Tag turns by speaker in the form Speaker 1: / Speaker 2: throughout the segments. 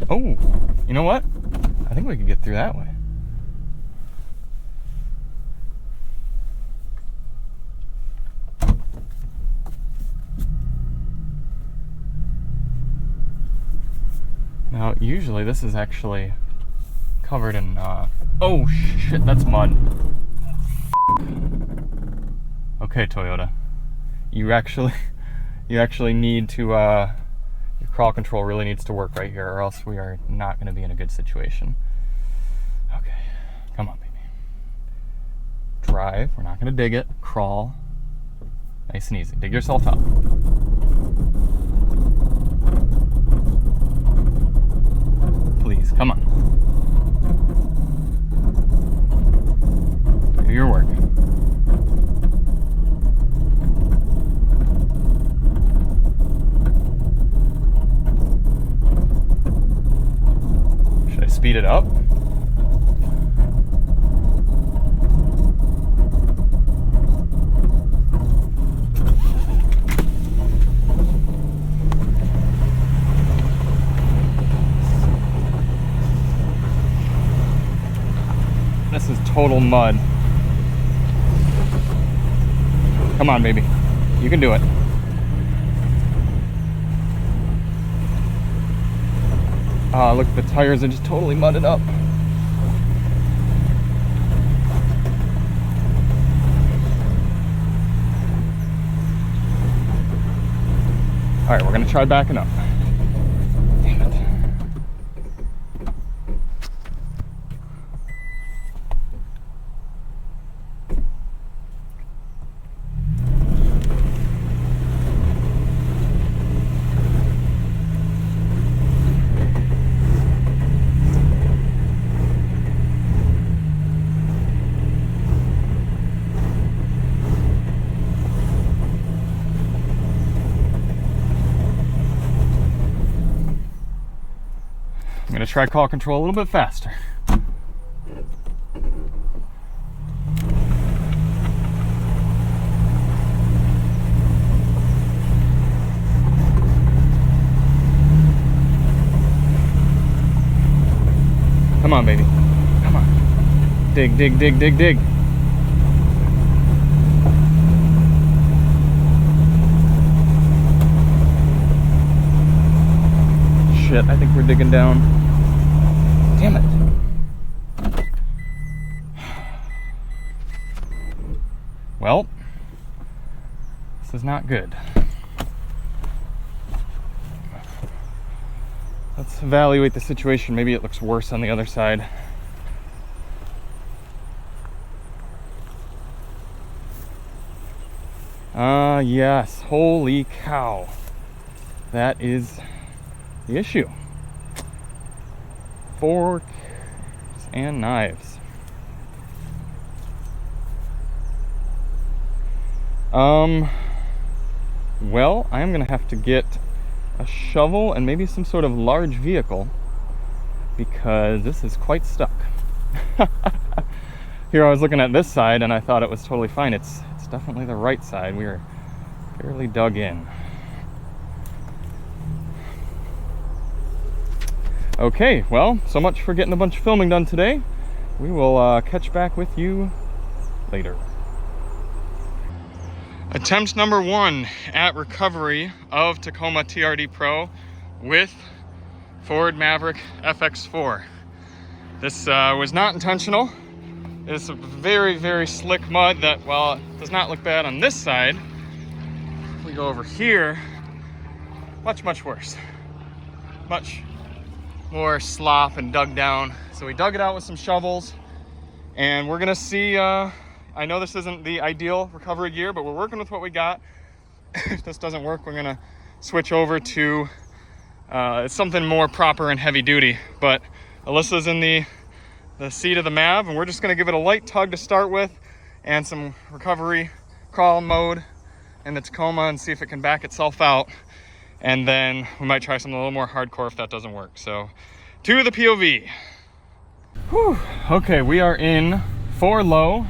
Speaker 1: Oh, you know what? I think we could get through that way. Now, usually this is actually covered in, oh shit, that's mud. Okay, Toyota. You actually need to, your crawl control really needs to work right here, or else we are not going to be in a good situation. Okay, come on, baby. Drive, we're not going to dig it. Crawl, nice and easy. Dig yourself up. Please, come on. Do your work. Should I speed it up? This is total mud. Come on, baby. You can do it. Look, the tires are just totally mudded up. All right, we're gonna try backing up. Damn it. I'm gonna try call control a little bit faster. Come on, baby. Come on. Dig, dig, dig, dig, dig. Shit, I think we're digging down. Damn it. Well, this is not good. Let's evaluate the situation. Maybe it looks worse on the other side. Yes. Holy cow. That is the issue. Forks and knives. Well, I'm gonna have to get a shovel and maybe some sort of large vehicle because this is quite stuck. Here I was looking at this side and I thought it was totally fine. It's definitely the right side. We are fairly dug in. Okay, well, so much for getting a bunch of filming done today. We will catch back with you later. Attempt number 1 at recovery of Tacoma TRD Pro with Ford Maverick FX4. This was not intentional. It's a very, very slick mud that, while it does not look bad on this side, if we go over here, much, much worse. Much more slop and dug down. So we dug it out with some shovels and we're gonna see, I know this isn't the ideal recovery gear, but we're working with what we got. If this doesn't work, we're gonna switch over to something more proper and heavy duty. But Alyssa's in the seat of the Mav and we're just gonna give it a light tug to start with and some recovery crawl mode in the Tacoma and see if it can back itself out. And then we might try something a little more hardcore if that doesn't work. So, to the POV. Whew. Okay, we are in 4 low.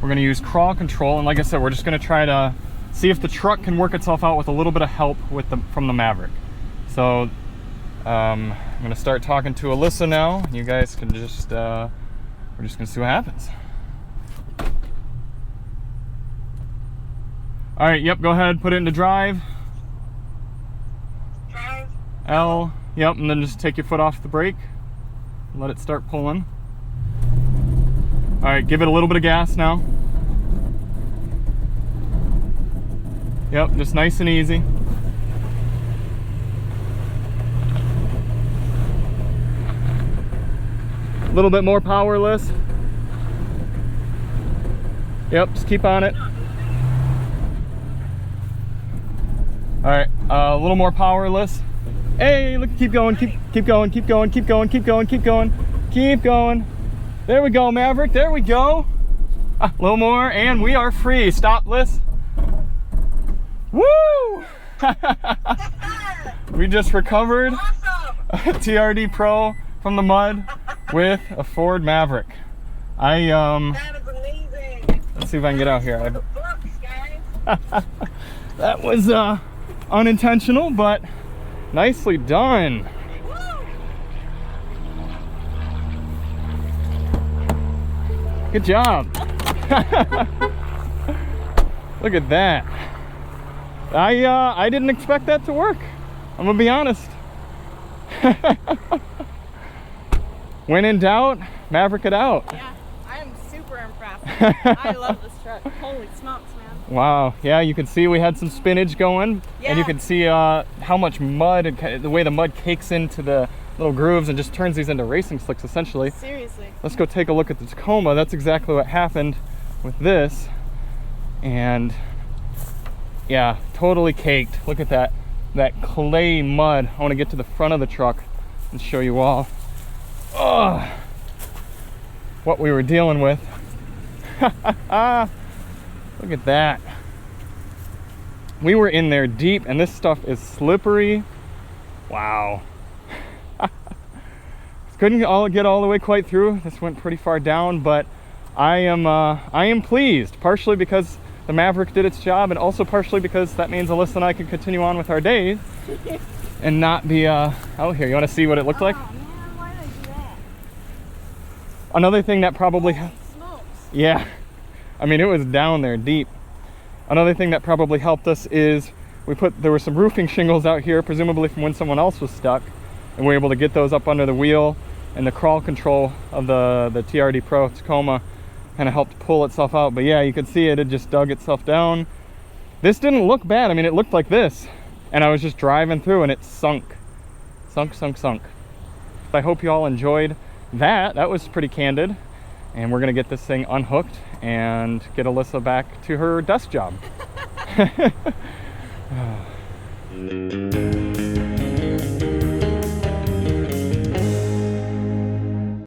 Speaker 1: We're gonna use crawl control. And like I said, we're just gonna try to see if the truck can work itself out with a little bit of help with from the Maverick. So, I'm gonna start talking to Alyssa now. You guys can just, we're just gonna see what happens. All right, yep, go ahead, put it into drive.
Speaker 2: Drive.
Speaker 1: L, yep, and then just take your foot off the brake. Let it start pulling. All right, give it a little bit of gas now. Yep, just nice and easy. A little bit more powerless. Yep, just keep on it. All right, a little more powerless. Hey, look, keep going, keep going, keep going, keep going, keep going, keep going, keep going. There we go, Maverick, there we go. A little more, and we are free. Stop, Liz. Woo! We just recovered a TRD Pro from the mud with a Ford Maverick.
Speaker 2: That is amazing.
Speaker 1: Let's see if I can get out here.
Speaker 2: The books, guys.
Speaker 1: That was unintentional, but nicely done.
Speaker 2: Woo!
Speaker 1: Good job. Look at that. I didn't expect that to work. I'm gonna be honest. When in doubt, Maverick it out.
Speaker 3: Yeah, I am super impressed. I love this truck. Holy smokes, man.
Speaker 1: Wow, yeah, you can see we had some spinach going,
Speaker 3: Yeah.
Speaker 1: and you can see how much mud, the way the mud cakes into the little grooves and just turns these into racing slicks essentially.
Speaker 3: Seriously.
Speaker 1: Let's go take a look at the Tacoma. That's exactly what happened with this. And yeah, totally caked. Look at that clay mud. I want to get to the front of the truck and show you all what we were dealing with. Look at that. We were in there deep, and this stuff is slippery. Wow. Couldn't get all the way quite through. This went pretty far down, but I am pleased, partially because the Maverick did its job, and also partially because that means Alyssa and I can continue on with our days and not be out here. You want to see what it looked like?
Speaker 3: Oh man, why did I do that?
Speaker 1: Another thing that probably,
Speaker 3: Smokes.
Speaker 1: yeah, I mean, it was down there deep. Another thing that probably helped us is there were some roofing shingles out here, presumably from when someone else was stuck, and we were able to get those up under the wheel, and the crawl control of the TRD Pro Tacoma kind of helped pull itself out. But yeah, you could see it had just dug itself down. This didn't look bad. I mean, it looked like this, and I was just driving through and it sunk. I hope you all enjoyed that. That was pretty candid, and we're gonna get this thing unhooked and get Alyssa back to her desk job.